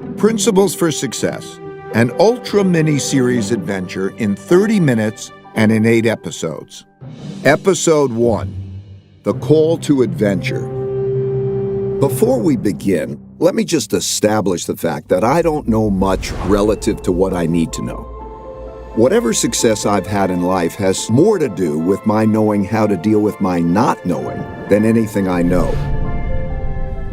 Principles for Success, an ultra mini-series adventure in 30 minutes and in 8 episodes. Episode 1, The Call to Adventure. Before we begin, let me just establish the fact that I don't know much relative to what I need to know. Whatever success I've had in life has more to do with my knowing how to deal with my not knowing than anything I know.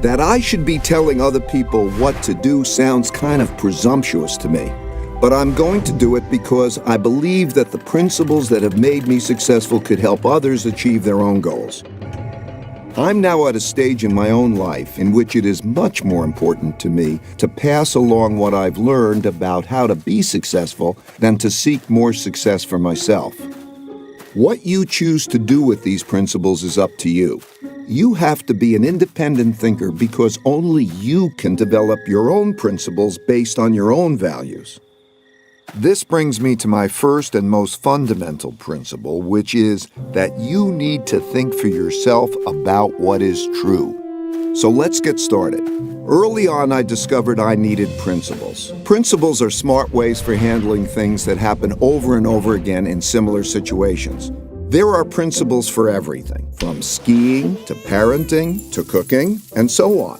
That I should be telling other people what to do sounds kind of presumptuous to me, but I'm going to do it because I believe that the principles that have made me successful could help others achieve their own goals. I'm now at a stage in my own life in which it is much more important to me to pass along what I've learned about how to be successful than to seek more success for myself. What you choose to do with these principles is up to you. You have to be an independent thinker because only you can develop your own principles based on your own values. This brings me to my first and most fundamental principle, which is that you need to think for yourself about what is true. So let's get started. Early on, I discovered I needed principles. Principles are smart ways for handling things that happen over and over again in similar situations. There are principles for everything, from skiing to parenting to cooking, and so on.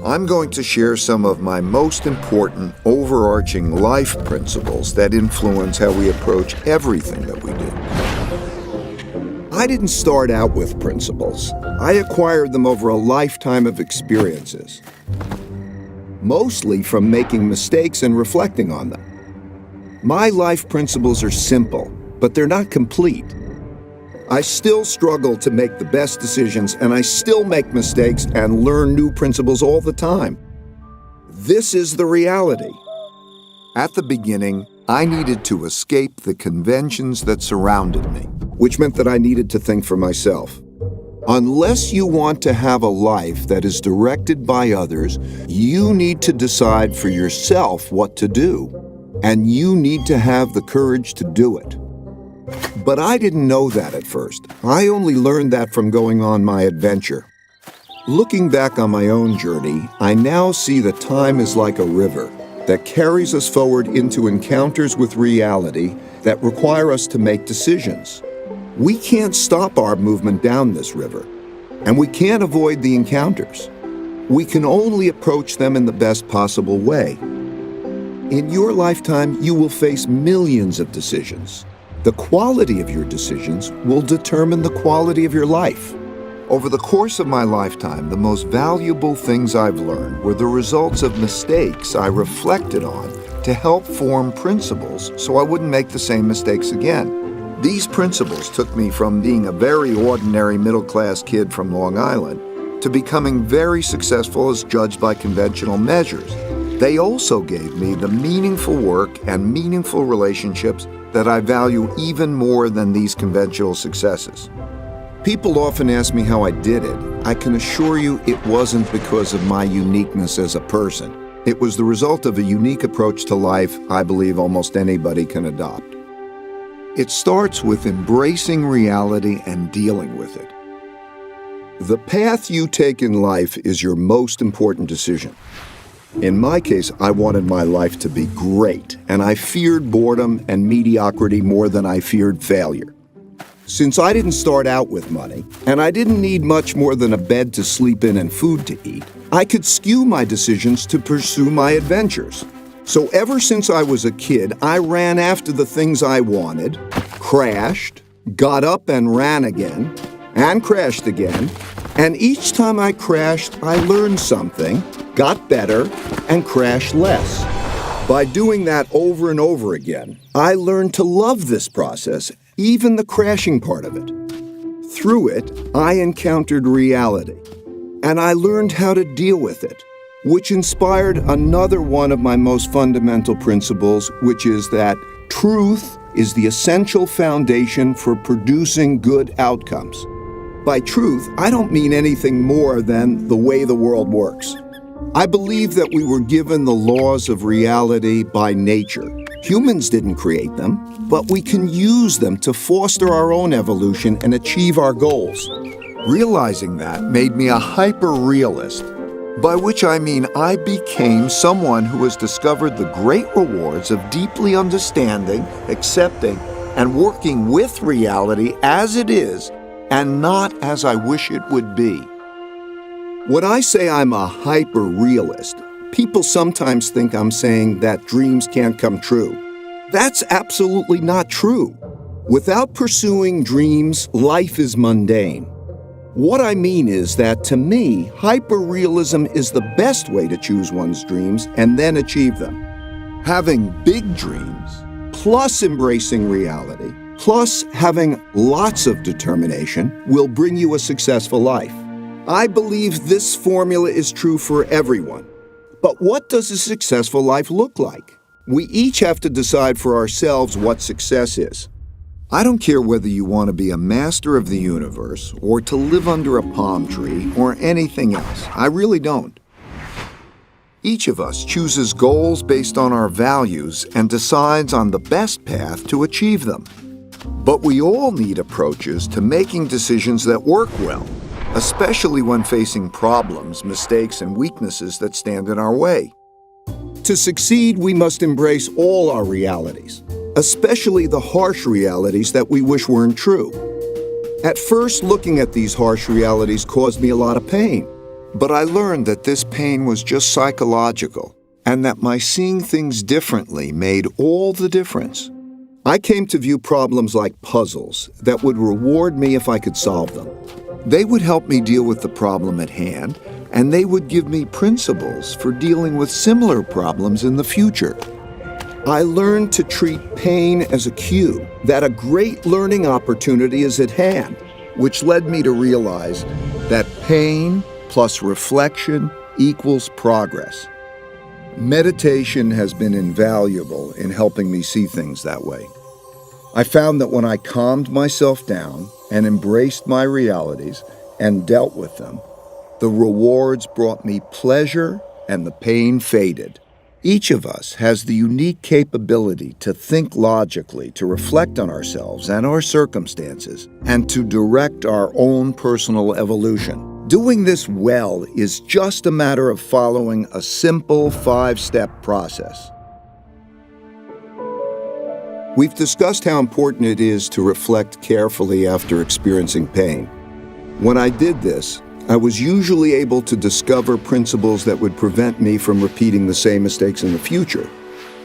I'm going to share some of my most important overarching life principles that influence how we approach everything that we do. I didn't start out with principles. I acquired them over a lifetime of experiences, mostly from making mistakes and reflecting on them. My life principles are simple, but they're not complete. I still struggle to make the best decisions, and I still make mistakes and learn new principles all the time. This is the reality. At the beginning, I needed to escape the conventions that surrounded me, which meant that I needed to think for myself. Unless you want to have a life that is directed by others, you need to decide for yourself what to do, and you need to have the courage to do it. But I didn't know that at first. I only learned that from going on my adventure. Looking back on my own journey, I now see that time is like a river that carries us forward into encounters with reality that require us to make decisions. We can't stop our movement down this river, and we can't avoid the encounters. We can only approach them in the best possible way. In your lifetime, you will face millions of decisions. The quality of your decisions will determine the quality of your life. Over the course of my lifetime, the most valuable things I've learned were the results of mistakes I reflected on to help form principles so I wouldn't make the same mistakes again. These principles took me from being a very ordinary middle-class kid from Long Island to becoming very successful as judged by conventional measures. They also gave me the meaningful work and meaningful relationships that I value even more than these conventional successes. People often ask me how I did it. I can assure you it wasn't because of my uniqueness as a person. It was the result of a unique approach to life I believe almost anybody can adopt. It starts with embracing reality and dealing with it. The path you take in life is your most important decision. In my case, I wanted my life to be great, and I feared boredom and mediocrity more than I feared failure. Since I didn't start out with money, and I didn't need much more than a bed to sleep in and food to eat, I could skew my decisions to pursue my adventures. So ever since I was a kid, I ran after the things I wanted, crashed, got up and ran again, and crashed again, and each time I crashed, I learned something, got better, and crashed less. By doing that over and over again, I learned to love this process, even the crashing part of it. Through it, I encountered reality, and I learned how to deal with it, which inspired another one of my most fundamental principles, which is that truth is the essential foundation for producing good outcomes. By truth, I don't mean anything more than the way the world works. I believe that we were given the laws of reality by nature. Humans didn't create them, but we can use them to foster our own evolution and achieve our goals. Realizing that made me a hyper-realist. By which I mean I became someone who has discovered the great rewards of deeply understanding, accepting, and working with reality as it is and not as I wish it would be. When I say I'm a hyper-realist, people sometimes think I'm saying that dreams can't come true. That's absolutely not true. Without pursuing dreams, life is mundane. What I mean is that, to me, hyperrealism is the best way to choose one's dreams and then achieve them. Having big dreams, plus embracing reality, plus having lots of determination, will bring you a successful life. I believe this formula is true for everyone. But what does a successful life look like? We each have to decide for ourselves what success is. I don't care whether you want to be a master of the universe or to live under a palm tree or anything else. I really don't. Each of us chooses goals based on our values and decides on the best path to achieve them. But we all need approaches to making decisions that work well, especially when facing problems, mistakes, and weaknesses that stand in our way. To succeed, we must embrace all our realities, especially the harsh realities that we wish weren't true. At first, looking at these harsh realities caused me a lot of pain, but I learned that this pain was just psychological and that my seeing things differently made all the difference. I came to view problems like puzzles that would reward me if I could solve them. They would help me deal with the problem at hand, and they would give me principles for dealing with similar problems in the future. I learned to treat pain as a cue that a great learning opportunity is at hand, which led me to realize that pain plus reflection equals progress. Meditation has been invaluable in helping me see things that way. I found that when I calmed myself down and embraced my realities and dealt with them, the rewards brought me pleasure and the pain faded. Each of us has the unique capability to think logically, to reflect on ourselves and our circumstances, and to direct our own personal evolution. Doing this well is just a matter of following a simple 5-step process. We've discussed how important it is to reflect carefully after experiencing pain. When I did this, I was usually able to discover principles that would prevent me from repeating the same mistakes in the future.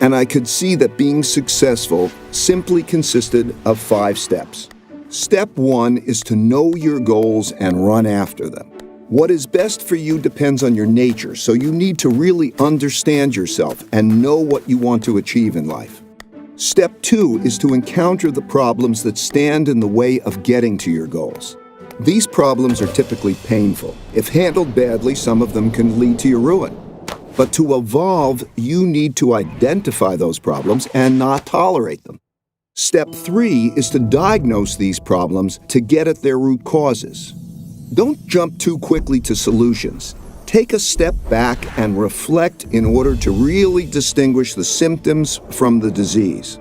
And I could see that being successful simply consisted of 5 steps. Step 1 is to know your goals and run after them. What is best for you depends on your nature, so you need to really understand yourself and know what you want to achieve in life. Step 2 is to encounter the problems that stand in the way of getting to your goals. These problems are typically painful. If handled badly, some of them can lead to your ruin. But to evolve, you need to identify those problems and not tolerate them. Step 3 is to diagnose these problems to get at their root causes. Don't jump too quickly to solutions. Take a step back and reflect in order to really distinguish the symptoms from the disease.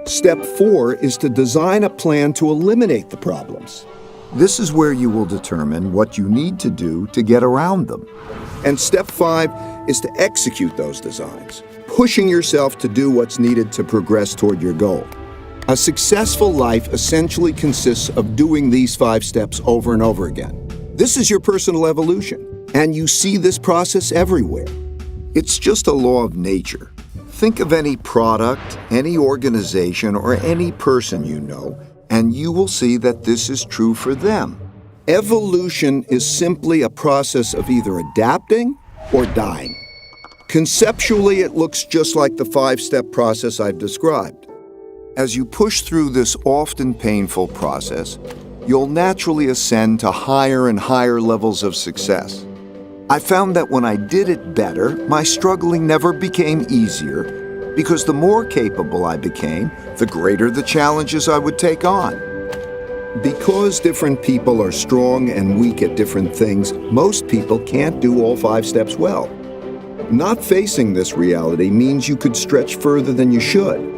Step 4 is to design a plan to eliminate the problems. This is where you will determine what you need to do to get around them. And step 5 is to execute those designs, pushing yourself to do what's needed to progress toward your goal. A successful life essentially consists of doing these 5 steps over and over again. This is your personal evolution, and you see this process everywhere. It's just a law of nature. Think of any product, any organization, or any person you know, and you will see that this is true for them. Evolution is simply a process of either adapting or dying. Conceptually, it looks just like the 5-step process I've described. As you push through this often painful process, you'll naturally ascend to higher and higher levels of success. I found that when I did it better, my struggling never became easier, because the more capable I became, the greater the challenges I would take on. Because different people are strong and weak at different things, most people can't do all 5 steps well. Not facing this reality means you could stretch further than you should.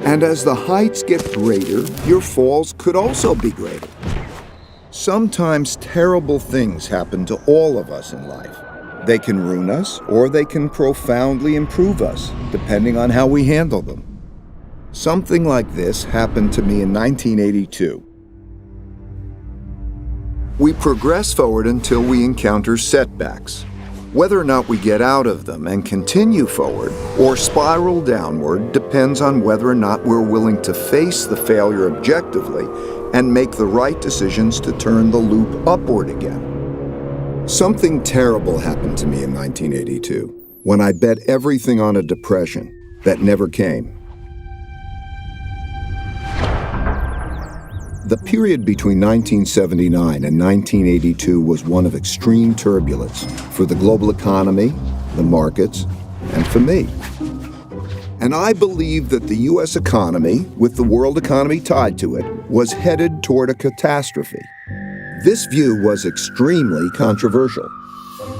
And as the heights get greater, your falls could also be greater. Sometimes terrible things happen to all of us in life. They can ruin us, or they can profoundly improve us, depending on how we handle them. Something like this happened to me in 1982. We progress forward until we encounter setbacks. Whether or not we get out of them and continue forward or spiral downward depends on whether or not we're willing to face the failure objectively and make the right decisions to turn the loop upward again. Something terrible happened to me in 1982 when I bet everything on a depression that never came. The period between 1979 and 1982 was one of extreme turbulence for the global economy, the markets, and for me. And I believed that the U.S. economy, with the world economy tied to it, was headed toward a catastrophe. This view was extremely controversial.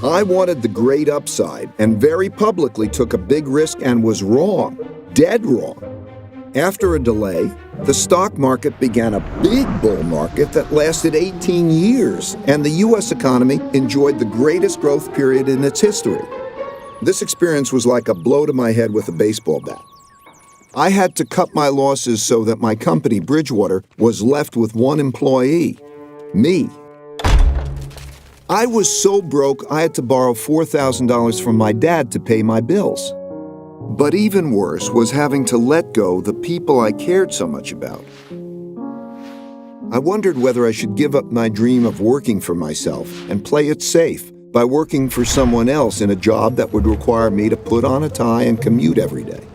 I wanted the great upside and very publicly took a big risk and was wrong, dead wrong. After a delay, the stock market began a big bull market that lasted 18 years, and the U.S. economy enjoyed the greatest growth period in its history. This experience was like a blow to my head with a baseball bat. I had to cut my losses so that my company, Bridgewater, was left with one employee. Me. I was so broke I had to borrow $4,000 from my dad to pay my bills. But even worse was having to let go the people I cared so much about. I wondered whether I should give up my dream of working for myself and play it safe by working for someone else in a job that would require me to put on a tie and commute every day.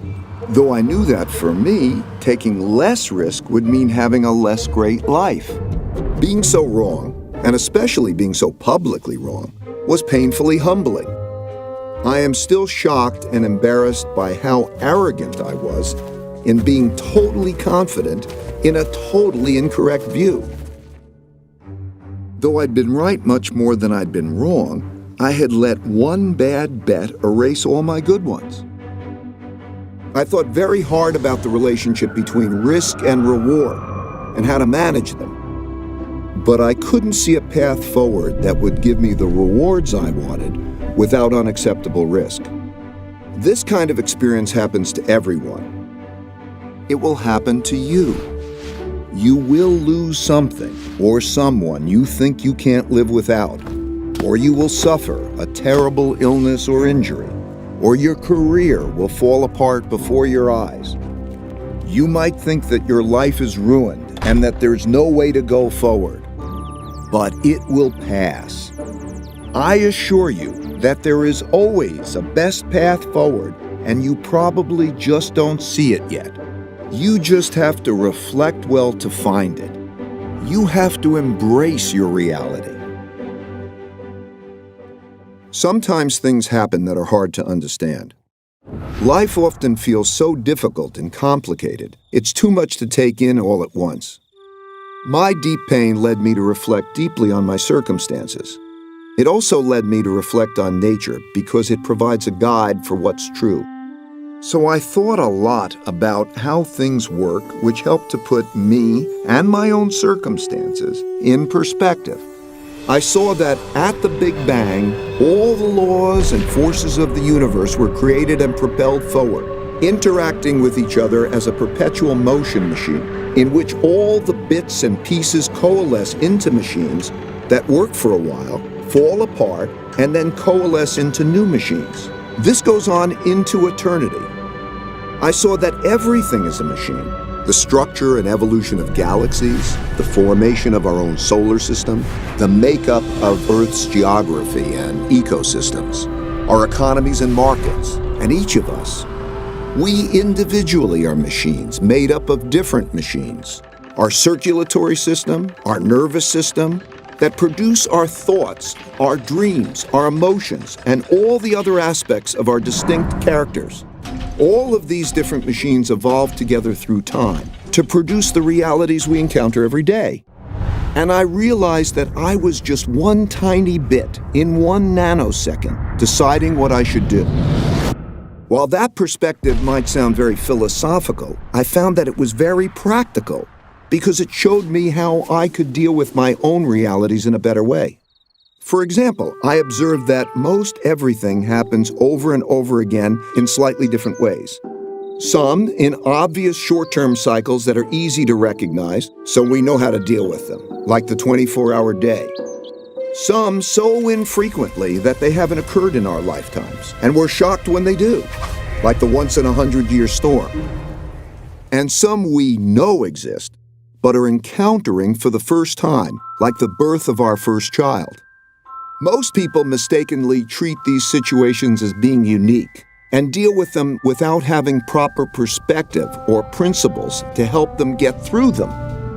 Though I knew that for me, taking less risk would mean having a less great life. Being so wrong, and especially being so publicly wrong, was painfully humbling. I am still shocked and embarrassed by how arrogant I was in being totally confident in a totally incorrect view. Though I'd been right much more than I'd been wrong, I had let one bad bet erase all my good ones. I thought very hard about the relationship between risk and reward and how to manage them. But I couldn't see a path forward that would give me the rewards I wanted without unacceptable risk. This kind of experience happens to everyone. It will happen to you. You will lose something or someone you think you can't live without, or you will suffer a terrible illness or injury, or your career will fall apart before your eyes. You might think that your life is ruined and that there's no way to go forward, but it will pass. I assure you that there is always a best path forward, and you probably just don't see it yet. You just have to reflect well to find it. You have to embrace your reality. Sometimes things happen that are hard to understand. Life often feels so difficult and complicated, it's too much to take in all at once. My deep pain led me to reflect deeply on my circumstances. It also led me to reflect on nature because it provides a guide for what's true. So I thought a lot about how things work, which helped to put me and my own circumstances in perspective. I saw that at the Big Bang, all the laws and forces of the universe were created and propelled forward, interacting with each other as a perpetual motion machine, in which all the bits and pieces coalesce into machines that work for a while, fall apart, and then coalesce into new machines. This goes on into eternity. I saw that everything is a machine. The structure and evolution of galaxies, the formation of our own solar system, the makeup of Earth's geography and ecosystems, our economies and markets, and each of us. We individually are machines made up of different machines. Our circulatory system, our nervous system, that produce our thoughts, our dreams, our emotions, and all the other aspects of our distinct characters. All of these different machines evolve together through time to produce the realities we encounter every day. And I realized that I was just one tiny bit in 1 nanosecond deciding what I should do. While that perspective might sound very philosophical, I found that it was very practical because it showed me how I could deal with my own realities in a better way. For example, I observed that most everything happens over and over again in slightly different ways. Some in obvious short-term cycles that are easy to recognize, so we know how to deal with them, like the 24-hour day. Some so infrequently that they haven't occurred in our lifetimes, and we're shocked when they do, like the once-in-a-100-year storm. And some we know exist, but are encountering for the first time, like the birth of our first child. Most people mistakenly treat these situations as being unique and deal with them without having proper perspective or principles to help them get through them.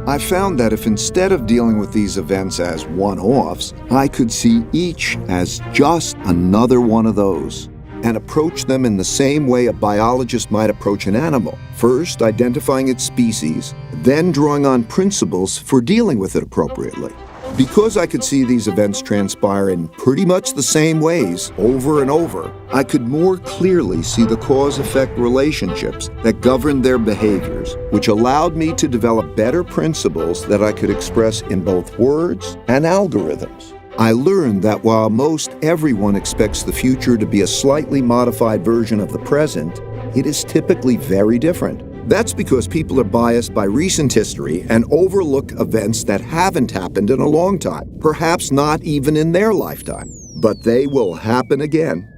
I found that if instead of dealing with these events as one-offs, I could see each as just another one of those and approach them in the same way a biologist might approach an animal, first identifying its species, then drawing on principles for dealing with it appropriately. Because I could see these events transpire in pretty much the same ways over and over, I could more clearly see the cause-effect relationships that governed their behaviors, which allowed me to develop better principles that I could express in both words and algorithms. I learned that while most everyone expects the future to be a slightly modified version of the present, it is typically very different. That's because people are biased by recent history and overlook events that haven't happened in a long time, perhaps not even in their lifetime, but they will happen again.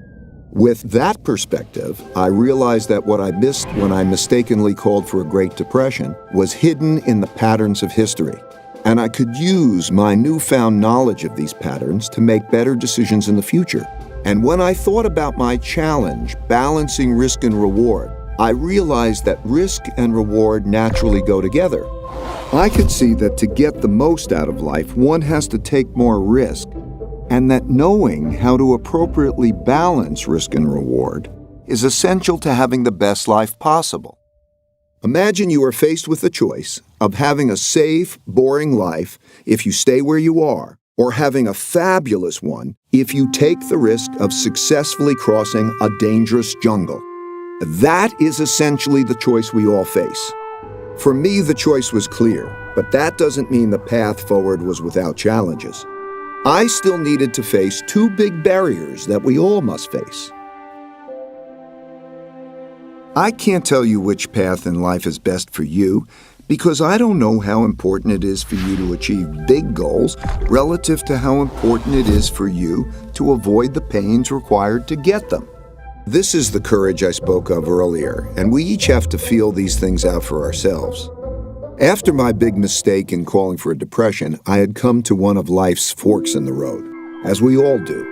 With that perspective, I realized that what I missed when I mistakenly called for a Great Depression was hidden in the patterns of history, and I could use my newfound knowledge of these patterns to make better decisions in the future. And when I thought about my challenge, balancing risk and reward, I realized that risk and reward naturally go together. I could see that to get the most out of life, one has to take more risk, and that knowing how to appropriately balance risk and reward is essential to having the best life possible. Imagine you are faced with the choice of having a safe, boring life if you stay where you are, or having a fabulous one if you take the risk of successfully crossing a dangerous jungle. That is essentially the choice we all face. For me, the choice was clear, but that doesn't mean the path forward was without challenges. I still needed to face two big barriers that we all must face. I can't tell you which path in life is best for you because I don't know how important it is for you to achieve big goals relative to how important it is for you to avoid the pains required to get them. This is the courage I spoke of earlier, and we each have to feel these things out for ourselves. After my big mistake in calling for a depression, I had come to one of life's forks in the road, as we all do.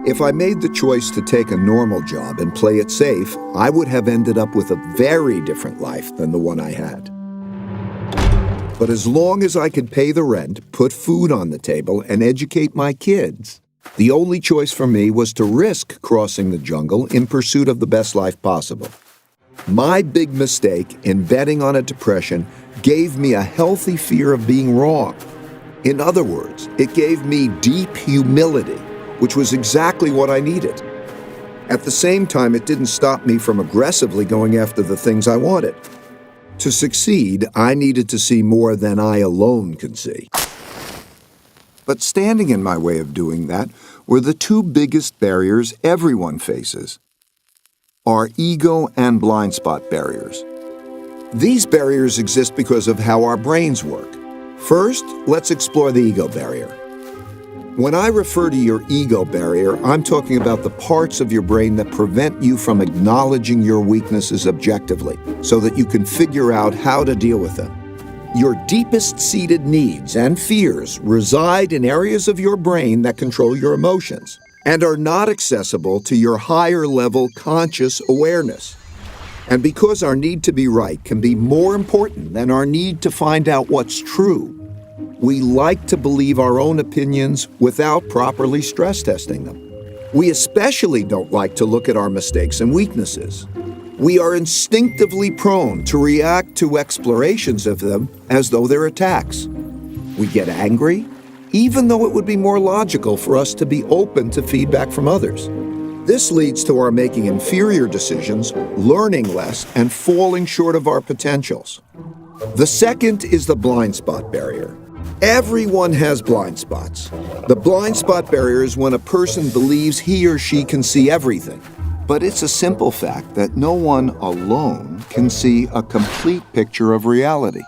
If I made the choice to take a normal job and play it safe, I would have ended up with a very different life than the one I had. But as long as I could pay the rent, put food on the table, and educate my kids, the only choice for me was to risk crossing the jungle in pursuit of the best life possible. My big mistake in betting on a depression gave me a healthy fear of being wrong. In other words, it gave me deep humility, which was exactly what I needed. At the same time, it didn't stop me from aggressively going after the things I wanted. To succeed, I needed to see more than I alone could see. But standing in my way of doing that were the two biggest barriers everyone faces: our ego and blind spot barriers. These barriers exist because of how our brains work. First, let's explore the ego barrier. When I refer to your ego barrier, I'm talking about the parts of your brain that prevent you from acknowledging your weaknesses objectively so that you can figure out how to deal with them. Your deepest-seated needs and fears reside in areas of your brain that control your emotions and are not accessible to your higher-level conscious awareness. And because our need to be right can be more important than our need to find out what's true, we like to believe our own opinions without properly stress testing them. We especially don't like to look at our mistakes and weaknesses. We are instinctively prone to react to explorations of them as though they're attacks. We get angry, even though it would be more logical for us to be open to feedback from others. This leads to our making inferior decisions, learning less, and falling short of our potentials. The second is the blind spot barrier. Everyone has blind spots. The blind spot barrier is when a person believes he or she can see everything. But it's a simple fact that no one alone can see a complete picture of reality.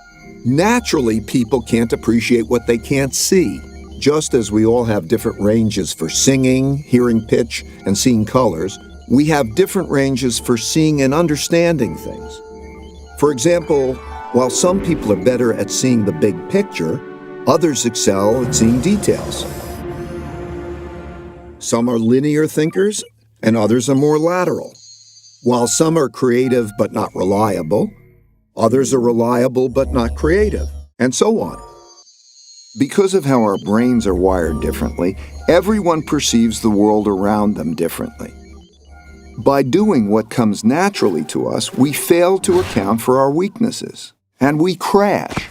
Naturally, people can't appreciate what they can't see. Just as we all have different ranges for singing, hearing pitch, and seeing colors, we have different ranges for seeing and understanding things. For example, while some people are better at seeing the big picture, others excel at seeing details. Some are linear thinkers, and others are more lateral. While some are creative but not reliable, others are reliable but not creative, and so on. Because of how our brains are wired differently, everyone perceives the world around them differently. By doing what comes naturally to us, we fail to account for our weaknesses, and we crash.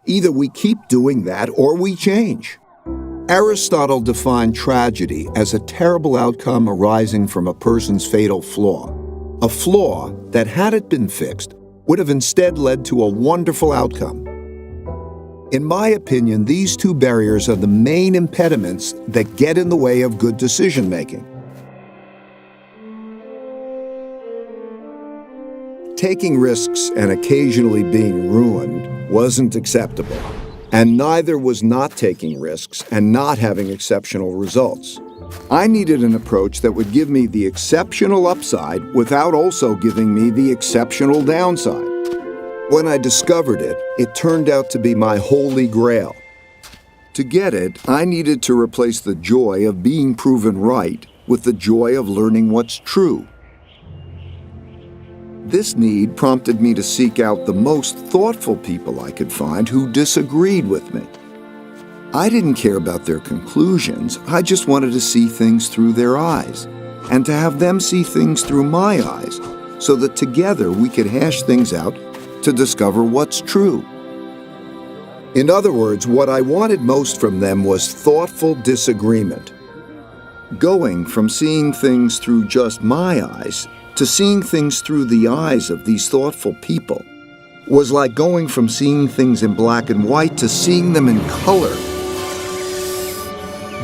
Either we keep doing that or we change. Aristotle defined tragedy as a terrible outcome arising from a person's fatal flaw. A flaw that, had it been fixed, would have instead led to a wonderful outcome. In my opinion, these two barriers are the main impediments that get in the way of good decision-making. Taking risks and occasionally being ruined wasn't acceptable, and neither was not taking risks and not having exceptional results. I needed an approach that would give me the exceptional upside without also giving me the exceptional downside. When I discovered it, it turned out to be my holy grail. To get it, I needed to replace the joy of being proven right with the joy of learning what's true. This need prompted me to seek out the most thoughtful people I could find who disagreed with me. I didn't care about their conclusions, I just wanted to see things through their eyes, and to have them see things through my eyes, so that together we could hash things out to discover what's true. In other words, what I wanted most from them was thoughtful disagreement. Going from seeing things through just my eyes to seeing things through the eyes of these thoughtful people was like going from seeing things in black and white to seeing them in color.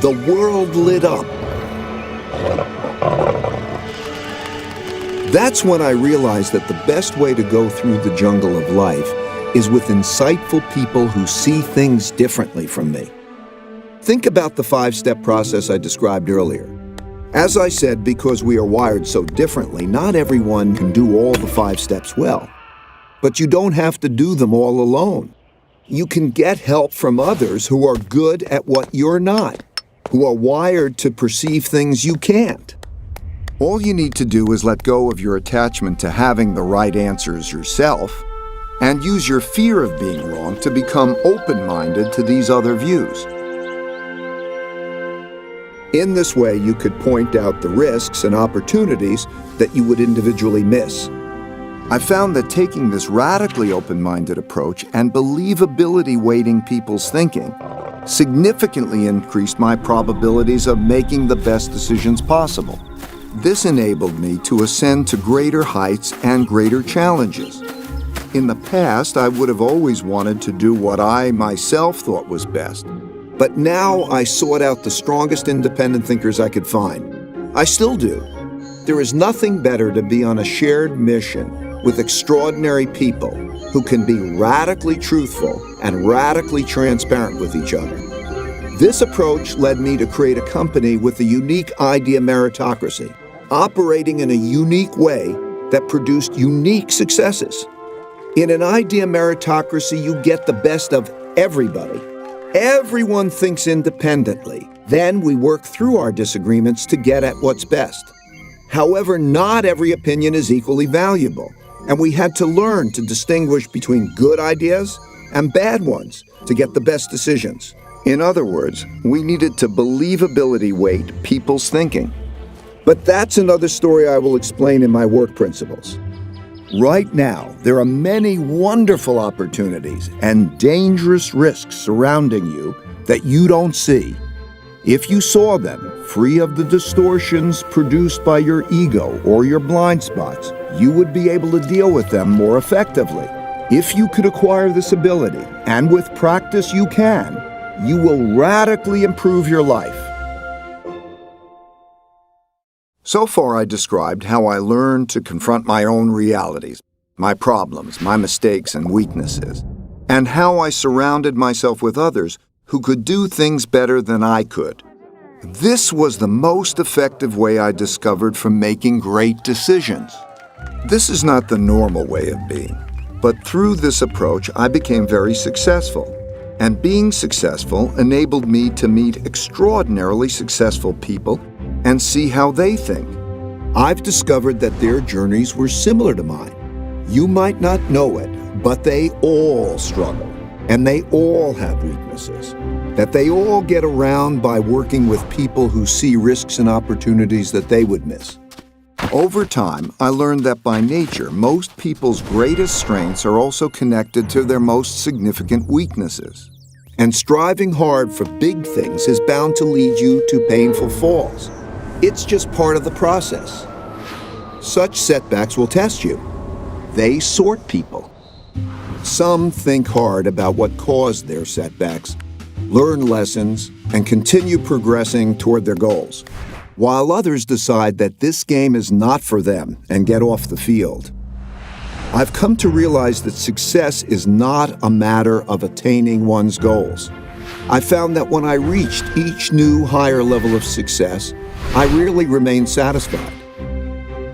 The world lit up. That's when I realized that the best way to go through the jungle of life is with insightful people who see things differently from me. Think about the 5-step process I described earlier. As I said, because we are wired so differently, not everyone can do all the 5 steps well. But you don't have to do them all alone. You can get help from others who are good at what you're not, who are wired to perceive things you can't. All you need to do is let go of your attachment to having the right answers yourself, and use your fear of being wrong to become open-minded to these other views. In this way, you could point out the risks and opportunities that you would individually miss. I found that taking this radically open-minded approach and believability weighting people's thinking significantly increased my probabilities of making the best decisions possible. This enabled me to ascend to greater heights and greater challenges. In the past, I would have always wanted to do what I myself thought was best. But now I sought out the strongest independent thinkers I could find. I still do. There is nothing better to be on a shared mission with extraordinary people who can be radically truthful and radically transparent with each other. This approach led me to create a company with a unique idea meritocracy, operating in a unique way that produced unique successes. In an idea meritocracy, you get the best of everybody. Everyone thinks independently. Then we work through our disagreements to get at what's best. However, not every opinion is equally valuable, and we had to learn to distinguish between good ideas and bad ones to get the best decisions. In other words, we needed to believability weight people's thinking. But that's another story I will explain in my work principles. Right now, there are many wonderful opportunities and dangerous risks surrounding you that you don't see. If you saw them, free of the distortions produced by your ego or your blind spots, you would be able to deal with them more effectively. If you could acquire this ability, and with practice you can, you will radically improve your life. So far, I described how I learned to confront my own realities, my problems, my mistakes and weaknesses, and how I surrounded myself with others who could do things better than I could. This was the most effective way I discovered for making great decisions. This is not the normal way of being, but through this approach, I became very successful. And being successful enabled me to meet extraordinarily successful people and see how they think. I've discovered that their journeys were similar to mine. You might not know it, but they all struggle, and they all have weaknesses, that they all get around by working with people who see risks and opportunities that they would miss. Over time, I learned that by nature, most people's greatest strengths are also connected to their most significant weaknesses. And striving hard for big things is bound to lead you to painful falls. It's just part of the process. Such setbacks will test you. They sort people. Some think hard about what caused their setbacks, learn lessons, and continue progressing toward their goals, while others decide that this game is not for them and get off the field. I've come to realize that success is not a matter of attaining one's goals. I found that when I reached each new higher level of success, I rarely remained satisfied.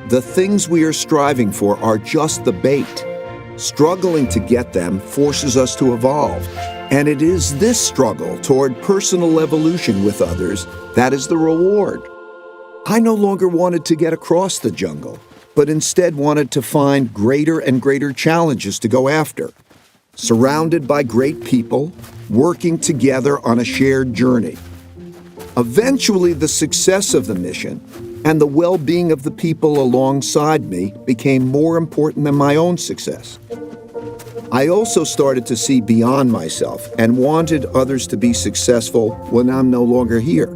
The things we are striving for are just the bait. Struggling to get them forces us to evolve, and it is this struggle toward personal evolution with others that is the reward. I no longer wanted to get across the jungle, but instead wanted to find greater and greater challenges to go after. Surrounded by great people, working together on a shared journey. Eventually, the success of the mission and the well-being of the people alongside me became more important than my own success. I also started to see beyond myself and wanted others to be successful when I'm no longer here.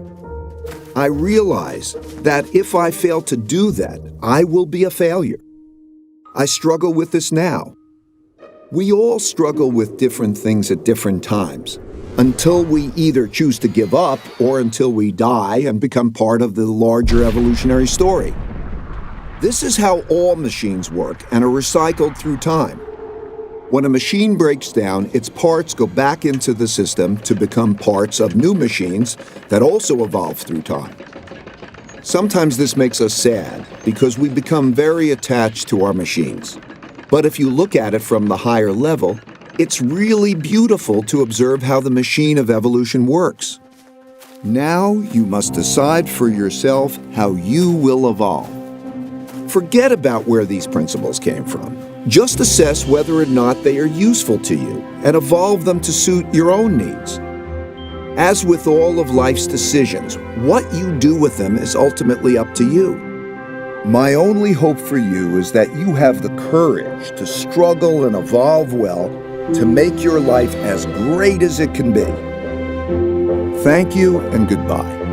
I realize that if I fail to do that, I will be a failure. I struggle with this now. We all struggle with different things at different times, until we either choose to give up or until we die and become part of the larger evolutionary story. This is how all machines work and are recycled through time. When a machine breaks down, its parts go back into the system to become parts of new machines that also evolve through time. Sometimes this makes us sad because we become very attached to our machines. But if you look at it from the higher level, it's really beautiful to observe how the machine of evolution works. Now you must decide for yourself how you will evolve. Forget about where these principles came from. Just assess whether or not they are useful to you and evolve them to suit your own needs. As with all of life's decisions, what you do with them is ultimately up to you. My only hope for you is that you have the courage to struggle and evolve well to make your life as great as it can be. Thank you and goodbye.